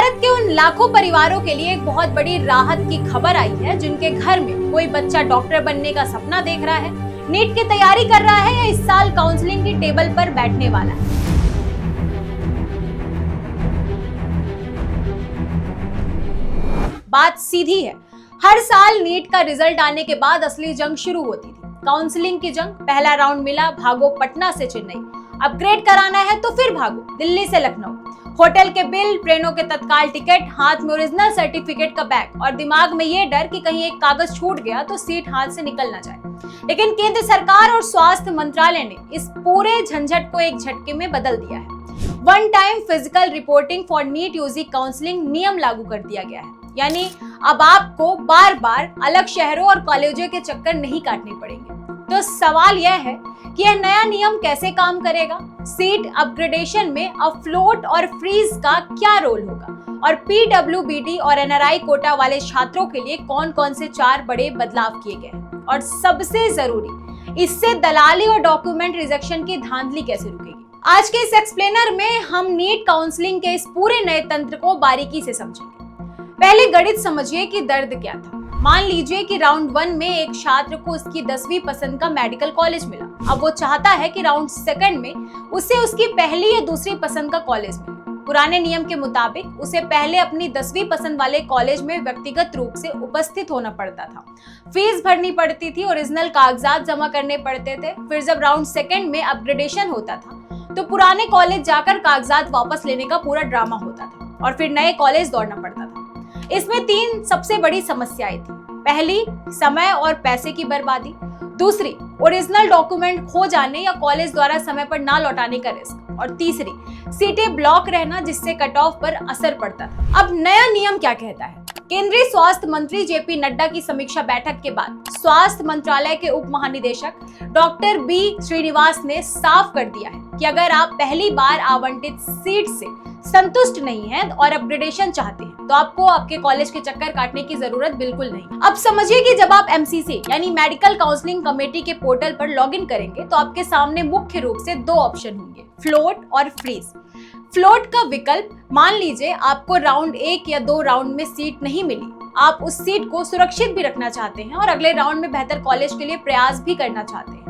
भारत के उन लाखों परिवारों के लिए एक बहुत बड़ी राहत की खबर आई है जिनके घर में कोई बच्चा डॉक्टर बनने का सपना देख रहा है, नीट की तैयारी कर रहा है या इस साल काउंसलिंग की टेबल पर बैठने वाला है। बात सीधी है, हर साल नीट का रिजल्ट आने के बाद असली जंग शुरू होती थी। काउंसलिंग की जंग, पहला राउंड मिला, भागो पटना से चेन्नई, अपग्रेड कराना है तो फिर भागो दिल्ली से लखनऊ, होटल के बिल, ट्रेनों के तत्काल टिकट, हाथ में ओरिजिनल सर्टिफिकेट का बैग और दिमाग में ये डर कि कहीं एक कागज छूट गया तो सीट हाथ से निकल ना जाए। लेकिन केंद्र सरकार और स्वास्थ्य मंत्रालय ने इस पूरे झंझट को एक झटके में बदल दिया है। One time physical reporting for NEET UG counselling नियम लागू कर दिया गया है, यानी अब आपको बार बार अलग शहरों और कॉलेजों के चक्कर नहीं काटने पड़ेंगे। तो सवाल यह है कि यह नया नियम कैसे काम करेगा, सीट अपग्रेडेशन में अफ्लोट और फ्रीज का क्या रोल होगा और पीडब्ल्यूबीडी और एनआरआई कोटा वाले छात्रों के लिए कौन कौन से 4 बड़े बदलाव किए गए हैं, और सबसे जरूरी, इससे दलाली और डॉक्यूमेंट रिजेक्शन की धांधली कैसे रुकेगी। आज के इस एक्सप्लेनर में हम नीट काउंसलिंग के इस पूरे नए तंत्र को बारीकी से समझेंगे। पहले गणित समझिए कि दर्द क्या था। मान लीजिए कि राउंड 1 में एक छात्र को उसकी 10वीं पसंद का मेडिकल कॉलेज मिला। अब वो चाहता है कि राउंड 2 में उसे उसकी पहली या दूसरी पसंद का कॉलेज मिले। पुराने नियम के मुताबिक उसे पहले अपनी 10वीं पसंद वाले कॉलेज में व्यक्तिगत रूप से उपस्थित होना पड़ता था, फीस भरनी पड़ती थी, ओरिजिनल कागजात जमा करने पड़ते थे। फिर जब राउंड 2 में अपग्रेडेशन होता था तो पुराने कॉलेज जाकर कागजात वापस लेने का पूरा ड्रामा होता था और फिर नए कॉलेज दौड़ना पड़ता था। इसमें 3 सबसे बड़ी समस्याएं थी। पहली, समय और पैसे की बर्बादी। दूसरी, ओरिजिनल डॉक्यूमेंट खो जाने या कॉलेज द्वारा समय पर ना लौटाने का रिस्क। और तीसरी, सीटें ब्लॉक रहना जिससे कट ऑफ पर असर पड़ता था। अब नया नियम क्या कहता है? केंद्रीय स्वास्थ्य मंत्री जेपी नड्डा की समीक्षा बैठक के बाद स्वास्थ्य मंत्रालय के उप महानिदेशक डॉक्टर बी श्रीनिवास ने साफ कर दिया है कि अगर आप पहली बार आवंटित सीट से संतुष्ट नहीं हैं और अपग्रेडेशन चाहते हैं तो आपको आपके कॉलेज के चक्कर काटने की जरूरत बिल्कुल नहीं। अब समझिए कि जब आप एमसीसी यानी मेडिकल काउंसलिंग कमेटी के पोर्टल पर लॉगिन करेंगे तो आपके सामने मुख्य रूप से 2 ऑप्शन होंगे, फ्लोट और फ्रीज। फ्लोट का विकल्प, मान लीजिए आपको राउंड 1 या 2 राउंड में सीट नहीं मिली, आप उस सीट को सुरक्षित भी रखना चाहते हैं और अगले राउंड में बेहतर कॉलेज के लिए प्रयास भी करना चाहते हैं।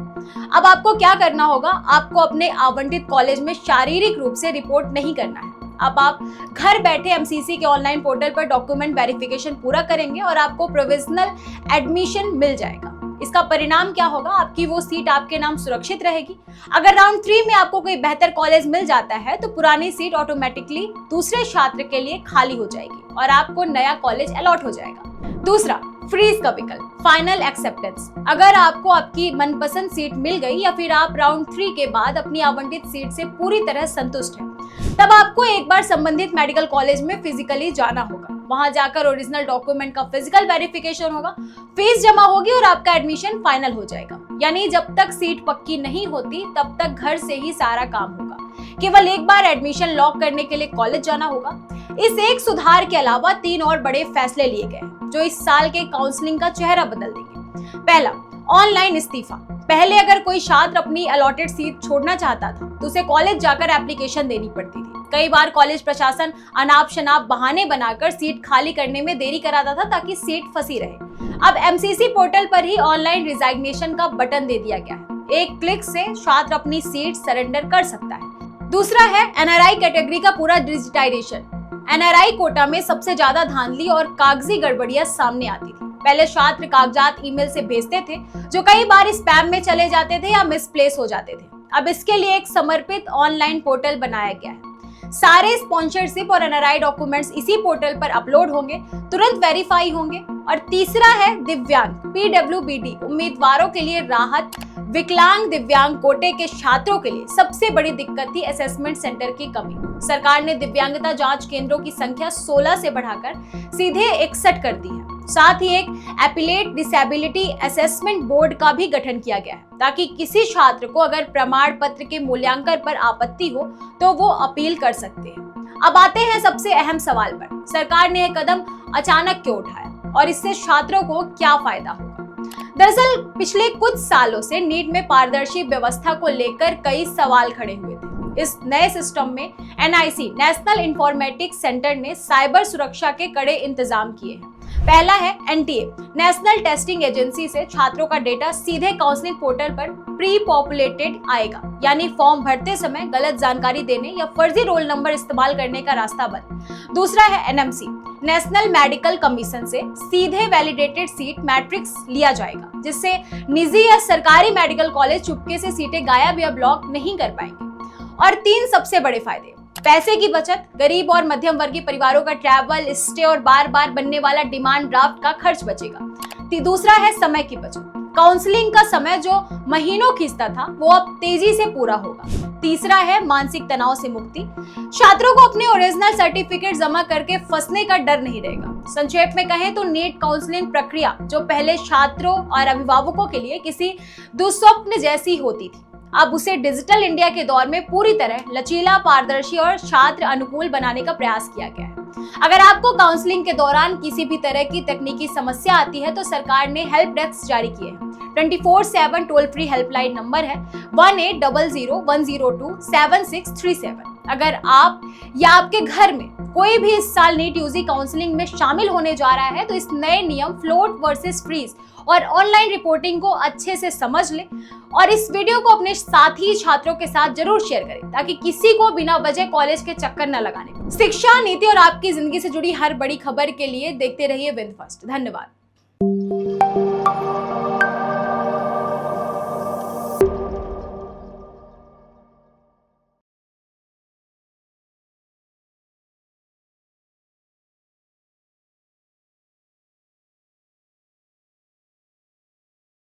अब आपको क्या करना होगा? आपको अपने आवंटित कॉलेज में शारीरिक रूप से रिपोर्ट नहीं करना है। अब आप घर बैठे एमसीसी के ऑनलाइन पोर्टल पर डॉक्यूमेंट वेरिफिकेशन पूरा करेंगे और आपको प्रोविजनल एडमिशन मिल जाएगा। इसका परिणाम क्या होगा? आपकी वो सीट आपके नाम सुरक्षित रहेगी। अगर राउंड 3 में आपको कोई बेहतर कॉलेज मिल जाता है तो पुरानी सीट ऑटोमेटिकली दूसरे छात्र के लिए खाली हो जाएगी और आपको नया कॉलेज अलॉट हो जाएगा। दूसरा, फ्रीज का विकल्प, फाइनल एक्सेप्टेंस। अगर आपको आपकी मनपसंद सीट मिल गई या फिर आप राउंड 3 के बाद अपनी आवंटित सीट से पूरी तरह संतुष्ट हैं, तब आपको एक बार संबंधित मेडिकल कॉलेज में फिजिकली जाना होगा। वहां जाकर ओरिजिनल डॉक्यूमेंट का फिजिकल वेरिफिकेशन होगा, फीस जमा होगी और आपका एडमिशन फाइनल हो जाएगा। यानी जब तक सीट पक्की नहीं होती तब तक घर से ही सारा काम होगा। केवल एक बार एडमिशन लॉक करने के लिए कॉलेज जाना होगा। इस एक सुधार के अलावा 3 और बड़े फैसले लिए गए हैं जो इस साल के काउंसलिंग का चेहरा बदल देंगे। पहला, ऑनलाइन इस्तीफा। पहले अगर कोई छात्र अपनी अलॉटेड सीट छोड़ना चाहता था तो उसे कॉलेज जाकर एप्लीकेशन देनी पड़ती थी। कई बार कॉलेज प्रशासन अनाप शनाप बहाने बनाकर सीट खाली करने में देरी कराता था ताकि सीट फंसी रहे। अब एमसीसी पोर्टल पर ही ऑनलाइन रिजाइग्नेशन का बटन दे दिया गया है। एक क्लिक से छात्र अपनी सीट सरेंडर कर सकता है। दूसरा है एनआरआई कैटेगरी का पूरा डिजिटाइजेशन। एनआरआई कोटा में सबसे ज्यादा धांधली और कागजी गड़बड़ियां सामने आती थी। पहले छात्र कागजात ईमेल से भेजते थे जो कई बार स्पैम में चले जाते थे या मिसप्लेस हो जाते थे। अब इसके लिए एक समर्पित ऑनलाइन पोर्टल बनाया गया है। सारे स्पॉन्सरशिप और एनआरआई डॉक्यूमेंट्स इसी पोर्टल पर अपलोड होंगे, तुरंत वेरीफाई होंगे। और तीसरा है दिव्यांग पीडब्ल्यूबीडी उम्मीदवारों के लिए राहत। विकलांग दिव्यांग कोटे के छात्रों के लिए सबसे बड़ी दिक्कत थी असेसमेंट सेंटर की कमी। सरकार ने दिव्यांगता जांच केंद्रों की संख्या 16 से बढ़ाकर सीधे 61 कर दी है। साथ ही एक एपिलेट डिसेबिलिटी असेसमेंट बोर्ड का भी गठन किया गया है ताकि किसी छात्र को अगर प्रमाण पत्र के मूल्यांकन पर आपत्ति हो तो वो अपील कर सकते हैं। अब आते हैं सबसे अहम सवाल पर, सरकार ने यह कदम अचानक क्यों उठाया और इससे छात्रों को क्या फायदा होगा? दरअसल पिछले कुछ सालों से नीट में पारदर्शी व्यवस्था को लेकर कई सवाल खड़े हुए थे। इस नए सिस्टम में NIC नेशनल इंफॉर्मेटिक्स सेंटर ने साइबर सुरक्षा के कड़े इंतजाम किए हैं। पहला है NTA नेशनल टेस्टिंग एजेंसी से छात्रों का डेटा सीधे काउंसलिंग पोर्टल पर प्री पॉपुलेटेड आएगा, यानी फॉर्म भरते समय गलत जानकारी देने या फर्जी रोल नंबर इस्तेमाल करने का रास्ता बंद। दूसरा है NMC नेशनल मेडिकल कमीशन से सीधे वैलिडेटेड सीट मैट्रिक्स लिया जाएगा, जिससे निजी या सरकारी मेडिकल कॉलेज चुपके से सीटें गायब या ब्लॉक नहीं कर पाएंगे। और 3 सबसे बड़े फायदे: पैसे की बचत, गरीब और मध्यम वर्गीय परिवारों का ट्रैवल, स्टे और बार बार बनने वाला डिमांड ड्राफ्ट का खर्च बचेगा। दूसरा है समय की बचत, काउंसलिंग का समय जो महीनों खींचता था वो अब तेजी से पूरा होगा। तीसरा है मानसिक तनाव से मुक्ति, छात्रों को अपने ओरिजिनल सर्टिफिकेट जमा करके फंसने का डर नहीं रहेगा। संक्षेप में कहें तो नीट काउंसलिंग प्रक्रिया जो पहले छात्रों और अभिभावकों के लिए किसी दुस्वप्न जैसी होती थी, अब उसे डिजिटल इंडिया के दौर में पूरी तरह लचीला, पारदर्शी और छात्र अनुकूल बनाने का प्रयास किया गया है। अगर आपको काउंसलिंग के दौरान किसी भी तरह की तकनीकी समस्या आती है तो सरकार ने हेल्प डेस्क जारी किए हैं। 24/7 टोल फ्री हेल्पलाइन नंबर है 1800-102-7637। अगर आप या आपके घर में कोई भी इस साल नीट यूजी काउंसलिंग में शामिल होने जा रहा है तो इस नए नियम फ्लोट वर्सेस फ्रीज और ऑनलाइन रिपोर्टिंग को अच्छे से समझ ले और इस वीडियो को अपने साथी छात्रों के साथ जरूर शेयर करें ताकि किसी को बिना वजह कॉलेज के चक्कर न लगाने। शिक्षा नीति और आपकी जिंदगी से जुड़ी हर बड़ी खबर के लिए देखते रहिए विंद फर्स्ट। धन्यवाद।